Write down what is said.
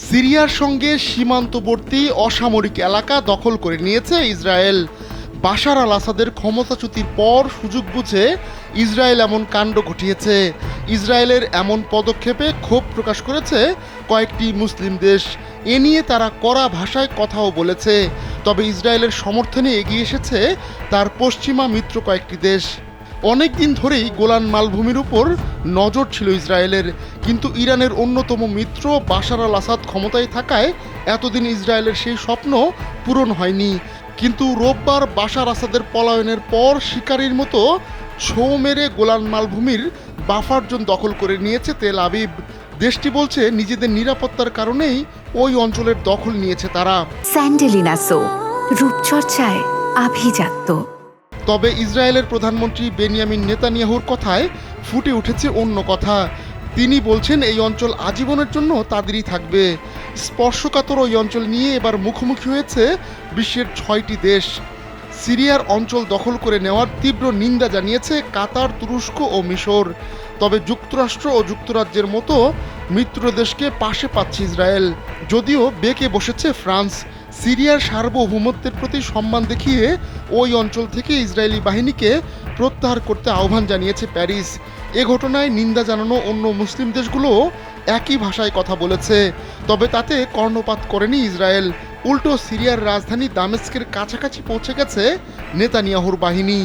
সিরিয়ার সঙ্গে সীমান্তবর্তী অসামরিক এলাকা দখল করে নিয়েছে ইসরায়েল। বাশার আল আসাদের ক্ষমতাচ্যুতির পর সুযোগ বুঝে ইসরায়েল এমন কাণ্ড ঘটিয়েছে। ইসরায়েলের এমন পদক্ষেপে ক্ষোভ প্রকাশ করেছে কয়েকটি মুসলিম দেশ। এ নিয়ে তারা কড়া ভাষায় কথাও বলেছে। তবে ইসরায়েলের সমর্থনে এগিয়ে এসেছে তার পশ্চিমা মিত্র কয়েকটি দেশ। অনেক দিন ধরেই গোলান মালভূমির উপর নজর ছিল ইসরায়েলের, কিন্তু ইরানের অন্যতম মিত্র বাশার আল আসাদ ক্ষমতায় থাকায় এতদিন ইসরায়েলের সেই স্বপ্ন পূরণ হয়নি। কিন্তু রোববার বাশার আসাদের পলায়নের পর শিকারির মতো ছৌ মেরে গোলান মালভূমির বাফার জোন দখল করে নিয়েছে তেল আবিব। দেশটি বলছে নিজেদের নিরাপত্তার কারণেই ওই অঞ্চলের দখল নিয়েছে তারা। স্যান্ডেলিনা সো, রূপচর্চায় আভিজাত্য। তবে ইসরায়েলের প্রধানমন্ত্রী বেনিয়ামিন নেতানিয়াহুর কথায় ফুটে উঠেছে অন্য কথা। তিনি বলছেন এই অঞ্চল আজীবনের জন্য তাদেরই থাকবে। স্পর্শকাতর ওই অঞ্চল নিয়ে এবার মুখোমুখি হয়েছে বিশ্বের 6টি দেশ। সিরিয়ার অঞ্চল দখল করে নেওয়ার তীব্র নিন্দা জানিয়েছে কাতার, তুরস্ক ও মিশর। তবে যুক্তরাষ্ট্র ও যুক্তরাজ্যের মতো মিত্র দেশকে পাশে পাচ্ছে ইসরায়েল। যদিও বেঁকে বসেছে ফ্রান্স। সিরিয়ার সার্বভৌমত্বের প্রতি সম্মান দেখিয়ে ওই অঞ্চল থেকে ইসরায়েলি বাহিনীকে প্রত্যাহার করতে আহ্বান জানিয়েছে প্যারিস। এ ঘটনায় নিন্দা জানানো অন্য মুসলিম দেশগুলোও একই ভাষায় কথা বলেছে। তবে তাতে কর্ণপাত করেনি ইসরায়েল। উল্টো সিরিয়ার রাজধানী দামেস্কের কাছাকাছি পৌঁছে গেছে নেতানিয়াহুর বাহিনী।